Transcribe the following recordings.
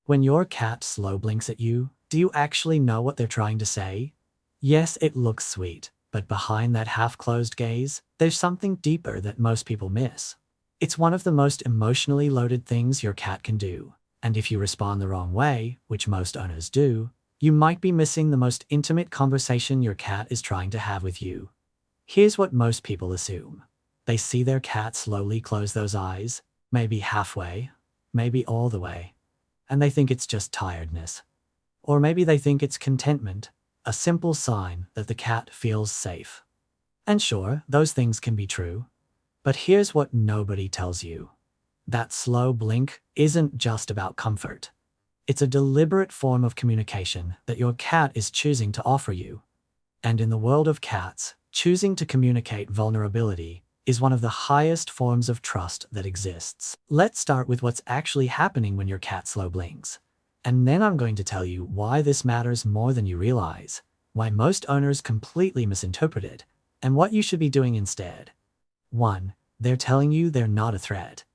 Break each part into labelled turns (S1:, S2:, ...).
S1: When your cat slow blinks at you, do you actually know what they're trying to say? Yes, it looks sweet, but behind that half-closed gaze, there's something deeper that most people miss. It's one of the most emotionally loaded things your cat can do, and if you respond the wrong way, which most owners do, you might be missing the most intimate conversation your cat is trying to have with you. Here's what most people assume. They see their cat slowly close those eyes, maybe halfway, maybe all the way, and they think it's just tiredness. Or maybe they think it's contentment, a simple sign that the cat feels safe. And sure, those things can be true. But here's what nobody tells you. That slow blink isn't just about comfort. It's a deliberate form of communication that your cat is choosing to offer you. And in the world of cats, choosing to communicate vulnerability is one of the highest forms of trust that exists. Let's start with what's actually happening when your cat slow blinks. And then I'm going to tell you why this matters more than you realize, why most owners completely misinterpret it, and what you should be doing instead. 1. They're telling you they're not a threat.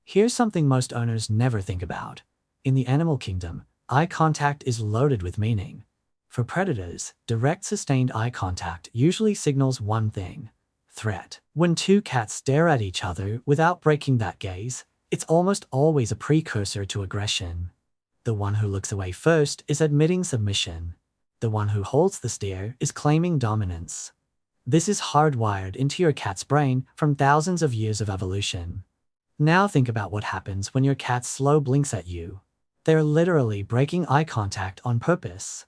S1: Here's something most owners never think about. In the animal kingdom, eye contact is loaded with meaning. For predators, direct sustained eye contact usually signals one thing: threat. When two cats stare at each other without breaking that gaze, it's almost always a precursor to aggression. The one who looks away first is admitting submission. The one who holds the stare is claiming dominance. This is hardwired into your cat's brain from thousands of years of evolution. Now think about what happens when your cat slow blinks at you. They're literally breaking eye contact on purpose.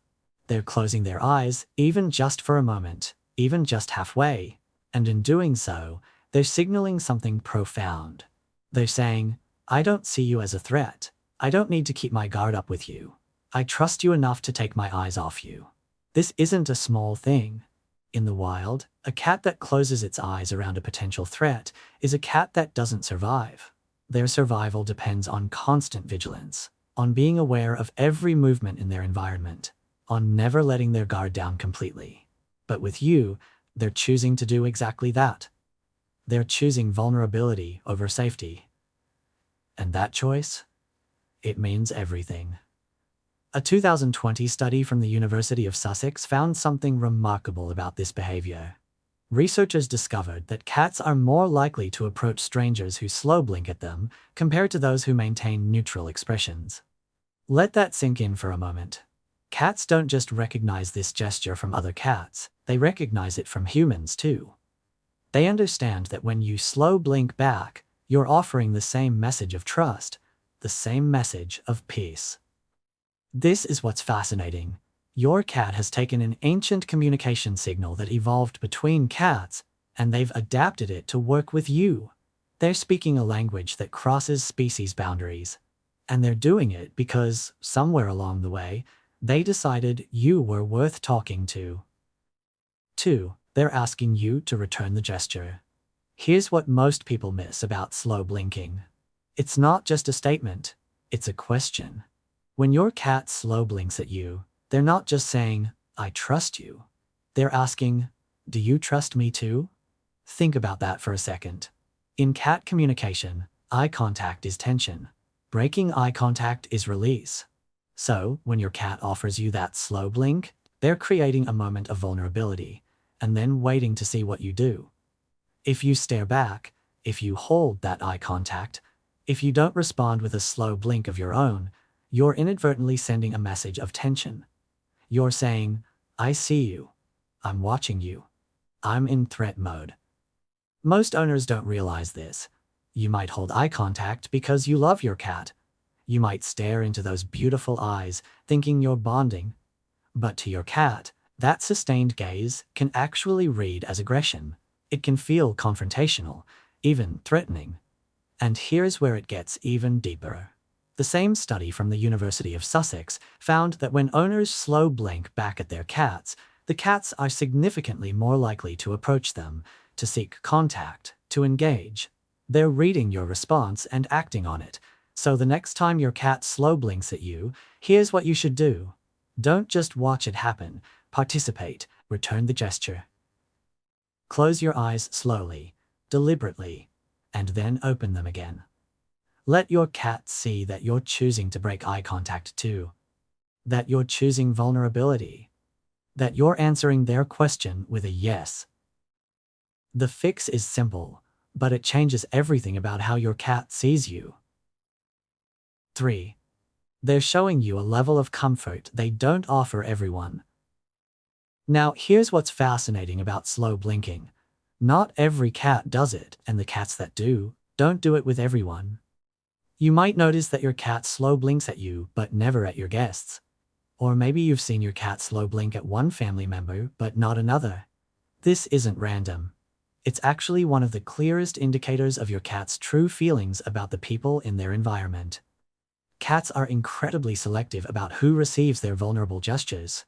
S1: They're closing their eyes, even just for a moment, even just halfway. And in doing so, they're signaling something profound. They're saying, I don't see you as a threat. I don't need to keep my guard up with you. I trust you enough to take my eyes off you. This isn't a small thing. In the wild, a cat that closes its eyes around a potential threat is a cat that doesn't survive. Their survival depends on constant vigilance, on being aware of every movement in their environment, on never letting their guard down completely. But with you, they're choosing to do exactly that. They're choosing vulnerability over safety. And that choice? It means everything. A 2020 study from the University of Sussex found something remarkable about this behavior. Researchers discovered that cats are more likely to approach strangers who slow blink at them compared to those who maintain neutral expressions. Let that sink in for a moment. Cats don't just recognize this gesture from other cats, they recognize it from humans too. They understand that when you slow blink back, you're offering the same message of trust, the same message of peace. This is what's fascinating. Your cat has taken an ancient communication signal that evolved between cats, and they've adapted it to work with you. They're speaking a language that crosses species boundaries. And they're doing it because, somewhere along the way, they decided you were worth talking to. 2. They're asking you to return the gesture. Here's what most people miss about slow blinking. It's not just a statement, it's a question. When your cat slow blinks at you, they're not just saying, I trust you. They're asking, do you trust me too? Think about that for a second. In cat communication, eye contact is tension. Breaking eye contact is release. So, when your cat offers you that slow blink, they're creating a moment of vulnerability, and then waiting to see what you do. If you stare back, if you hold that eye contact, if you don't respond with a slow blink of your own, you're inadvertently sending a message of tension. You're saying, I see you. I'm watching you. I'm in threat mode. Most owners don't realize this. You might hold eye contact because you love your cat. You might stare into those beautiful eyes, thinking you're bonding. But to your cat, that sustained gaze can actually read as aggression. It can feel confrontational, even threatening. And here's where it gets even deeper. The same study from the University of Sussex found that when owners slow blink back at their cats, the cats are significantly more likely to approach them, to seek contact, to engage. They're reading your response and acting on it. So the next time your cat slow blinks at you, here's what you should do. Don't just watch it happen. Participate. Return the gesture. Close your eyes slowly, deliberately, and then open them again. Let your cat see that you're choosing to break eye contact too. That you're choosing vulnerability. That you're answering their question with a yes. The fix is simple, but it changes everything about how your cat sees you. 3. They're showing you a level of comfort they don't offer everyone. Now, here's what's fascinating about slow blinking. Not every cat does it, and the cats that do, don't do it with everyone. You might notice that your cat slow blinks at you, but never at your guests. Or maybe you've seen your cat slow blink at one family member, but not another. This isn't random. It's actually one of the clearest indicators of your cat's true feelings about the people in their environment. Cats are incredibly selective about who receives their vulnerable gestures.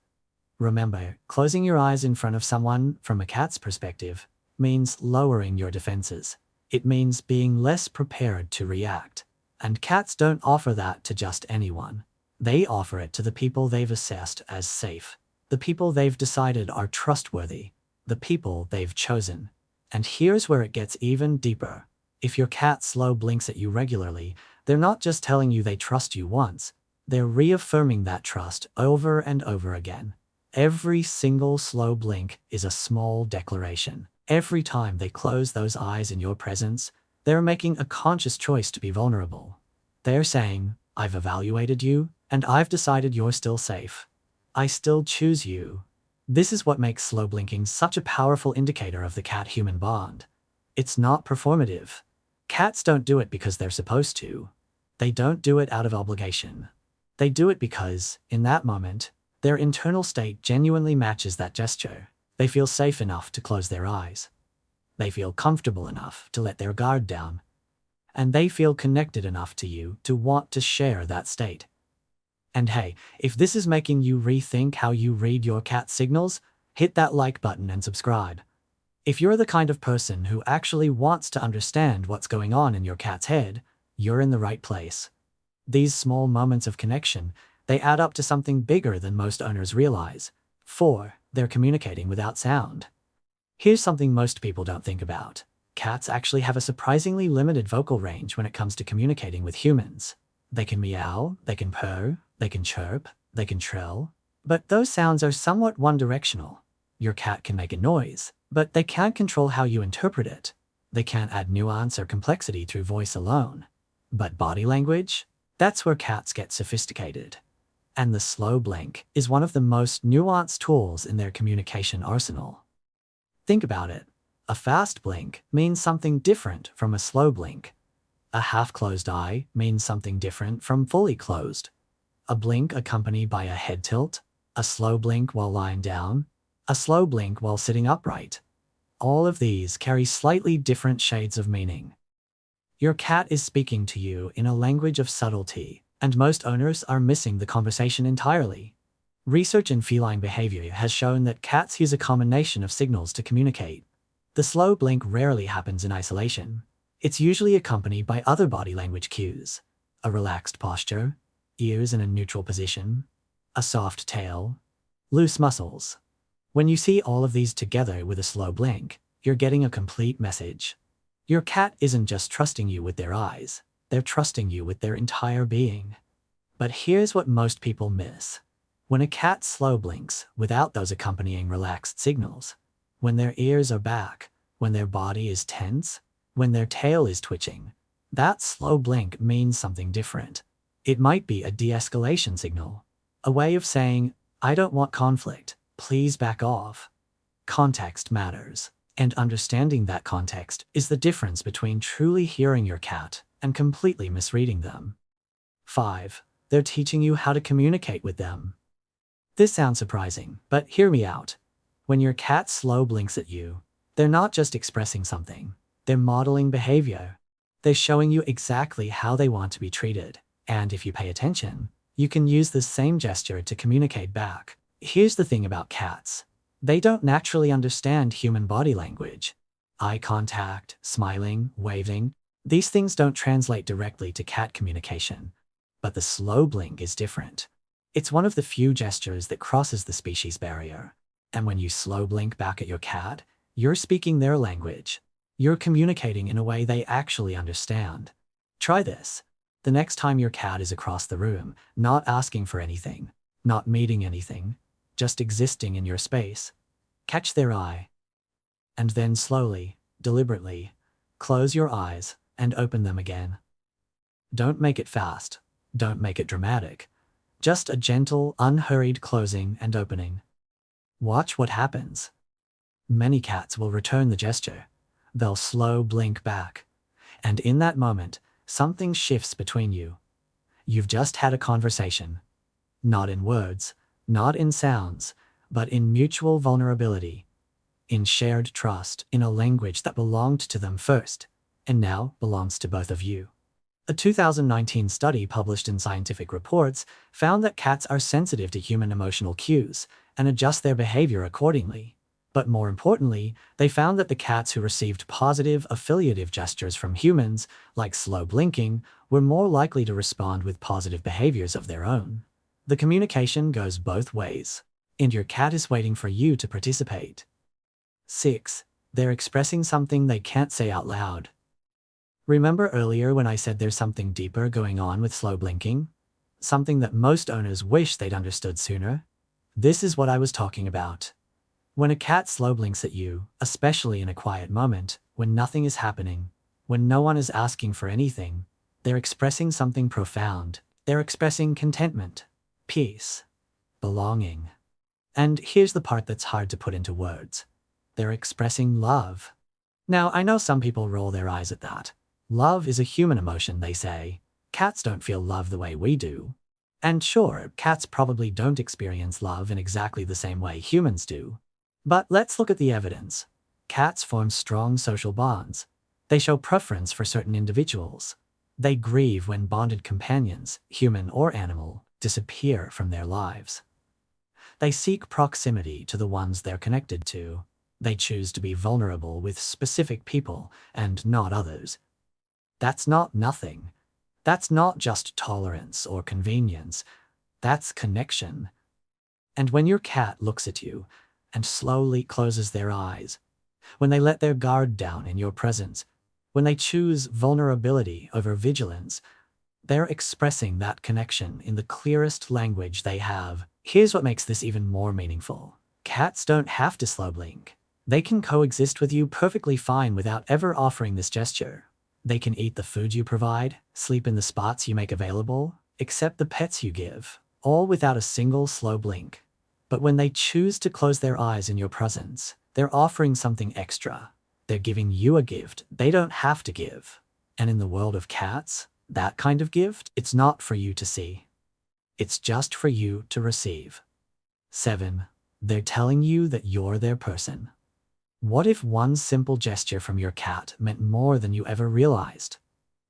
S1: Remember, closing your eyes in front of someone, from a cat's perspective, means lowering your defenses. It means being less prepared to react. And cats don't offer that to just anyone. They offer it to the people they've assessed as safe, the people they've decided are trustworthy, the people they've chosen. And here's where it gets even deeper. If your cat slow blinks at you regularly, they're not just telling you they trust you once, they're reaffirming that trust over and over again. Every single slow blink is a small declaration. Every time they close those eyes in your presence, they're making a conscious choice to be vulnerable. They're saying, I've evaluated you, and I've decided you're still safe. I still choose you. This is what makes slow blinking such a powerful indicator of the cat-human bond. It's not performative. Cats don't do it because they're supposed to. They don't do it out of obligation. They do it because, in that moment, their internal state genuinely matches that gesture. They feel safe enough to close their eyes. They feel comfortable enough to let their guard down. And they feel connected enough to you to want to share that state. And hey, if this is making you rethink how you read your cat's signals, hit that like button and subscribe. If you're the kind of person who actually wants to understand what's going on in your cat's head, you're in the right place. These small moments of connection, they add up to something bigger than most owners realize. 4. They're communicating without sound. Here's something most people don't think about. Cats actually have a surprisingly limited vocal range when it comes to communicating with humans. They can meow, they can purr, they can chirp, they can trill, but those sounds are somewhat one-directional. Your cat can make a noise, but they can't control how you interpret it. They can't add nuance or complexity through voice alone. But body language? That's where cats get sophisticated. And the slow blink is one of the most nuanced tools in their communication arsenal. Think about it. A fast blink means something different from a slow blink. A half-closed eye means something different from fully closed. A blink accompanied by a head tilt, a slow blink while lying down, a slow blink while sitting upright. All of these carry slightly different shades of meaning. Your cat is speaking to you in a language of subtlety, and most owners are missing the conversation entirely. Research in feline behavior has shown that cats use a combination of signals to communicate. The slow blink rarely happens in isolation. It's usually accompanied by other body language cues: a relaxed posture, ears in a neutral position, a soft tail, loose muscles. When you see all of these together with a slow blink, you're getting a complete message. Your cat isn't just trusting you with their eyes, they're trusting you with their entire being. But here's what most people miss. When a cat slow blinks without those accompanying relaxed signals, when their ears are back, when their body is tense, when their tail is twitching, that slow blink means something different. It might be a de-escalation signal, a way of saying, I don't want conflict, please back off. Context matters, and understanding that context is the difference between truly hearing your cat and completely misreading them. 5. They're teaching you how to communicate with them. This sounds surprising, but hear me out. When your cat slow blinks at you, they're not just expressing something, they're modeling behavior. They're showing you exactly how they want to be treated, and if you pay attention, you can use the same gesture to communicate back. Here's the thing about cats. They don't naturally understand human body language. Eye contact, smiling, waving, these things don't translate directly to cat communication. But the slow blink is different. It's one of the few gestures that crosses the species barrier. And when you slow blink back at your cat, you're speaking their language. You're communicating in a way they actually understand. Try this. The next time your cat is across the room, not asking for anything, not meeting anything, just existing in your space, catch their eye. And then slowly, deliberately, close your eyes and open them again. Don't make it fast. Don't make it dramatic. Just a gentle, unhurried closing and opening. Watch what happens. Many cats will return the gesture. They'll slow blink back. And in that moment, something shifts between you. You've just had a conversation. Not in words, not in sounds, but in mutual vulnerability, in shared trust, in a language that belonged to them first, and now belongs to both of you. A 2019 study published in Scientific Reports found that cats are sensitive to human emotional cues and adjust their behavior accordingly. But more importantly, they found that the cats who received positive affiliative gestures from humans, like slow blinking, were more likely to respond with positive behaviors of their own. The communication goes both ways, and your cat is waiting for you to participate. 6. They're expressing something they can't say out loud. Remember earlier when I said there's something deeper going on with slow blinking? Something that most owners wish they'd understood sooner? This is what I was talking about. When a cat slow blinks at you, especially in a quiet moment, when nothing is happening, when no one is asking for anything, they're expressing something profound. They're expressing contentment, peace, belonging. And here's the part that's hard to put into words. They're expressing love. Now, I know some people roll their eyes at that. Love is a human emotion, they say. Cats don't feel love the way we do. And sure, cats probably don't experience love in exactly the same way humans do. But let's look at the evidence. Cats form strong social bonds. They show preference for certain individuals. They grieve when bonded companions, human or animal, disappear from their lives. They seek proximity to the ones they're connected to. They choose to be vulnerable with specific people and not others. That's not nothing. That's not just tolerance or convenience. That's connection. And when your cat looks at you and slowly closes their eyes, when they let their guard down in your presence, when they choose vulnerability over vigilance, they're expressing that connection in the clearest language they have. Here's what makes this even more meaningful. Cats don't have to slow blink. They can coexist with you perfectly fine without ever offering this gesture. They can eat the food you provide, sleep in the spots you make available, accept the pets you give, all without a single slow blink. But when they choose to close their eyes in your presence, they're offering something extra. They're giving you a gift they don't have to give. And in the world of cats, that kind of gift, it's not for you to see. It's just for you to receive. 7. They're telling you that you're their person. What if one simple gesture from your cat meant more than you ever realized?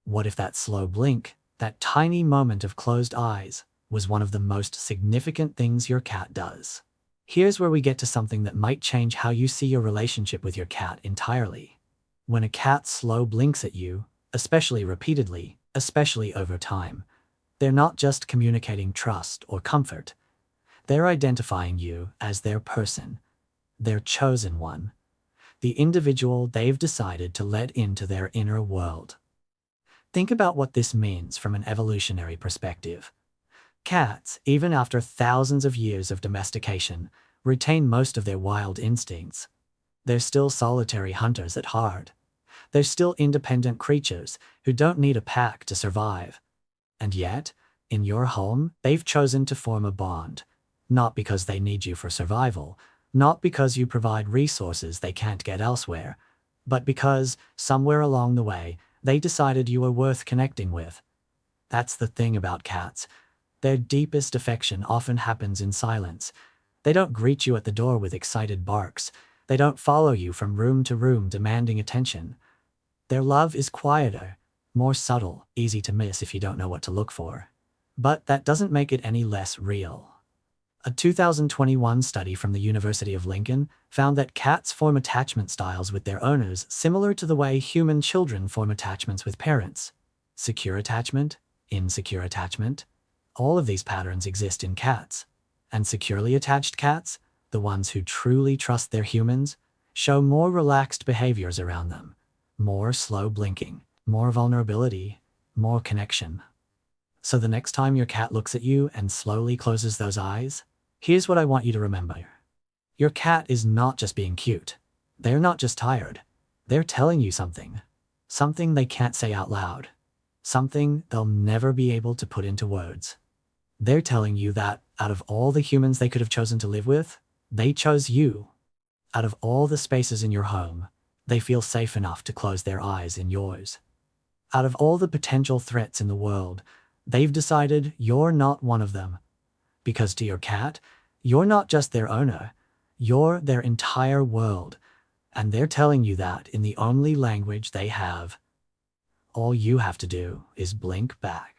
S1: What if that slow blink, that tiny moment of closed eyes, was one of the most significant things your cat does? Here's where we get to something that might change how you see your relationship with your cat entirely. When a cat slow blinks at you, especially repeatedly, especially over time, they're not just communicating trust or comfort. They're identifying you as their person, their chosen one, the individual they've decided to let into their inner world. Think about what this means from an evolutionary perspective. Cats, even after thousands of years of domestication, retain most of their wild instincts. They're still solitary hunters at heart. They're still independent creatures who don't need a pack to survive. And yet, in your home, they've chosen to form a bond, not because they need you for survival, not because you provide resources they can't get elsewhere, but because, somewhere along the way, they decided you were worth connecting with. That's the thing about cats. Their deepest affection often happens in silence. They don't greet you at the door with excited barks. They don't follow you from room to room demanding attention. Their love is quieter, more subtle, easy to miss if you don't know what to look for. But that doesn't make it any less real. A 2021 study from the University of Lincoln found that cats form attachment styles with their owners similar to the way human children form attachments with parents. Secure attachment, insecure attachment. All of these patterns exist in cats. And securely attached cats, the ones who truly trust their humans, show more relaxed behaviors around them, more slow blinking, more vulnerability, more connection. So the next time your cat looks at you and slowly closes those eyes, here's what I want you to remember. Your cat is not just being cute. They're not just tired. They're telling you something. Something they can't say out loud. Something they'll never be able to put into words. They're telling you that out of all the humans they could have chosen to live with, they chose you. Out of all the spaces in your home, they feel safe enough to close their eyes in yours. Out of all the potential threats in the world, they've decided you're not one of them. Because to your cat, you're not just their owner, you're their entire world. And they're telling you that in the only language they have. All you have to do is blink back.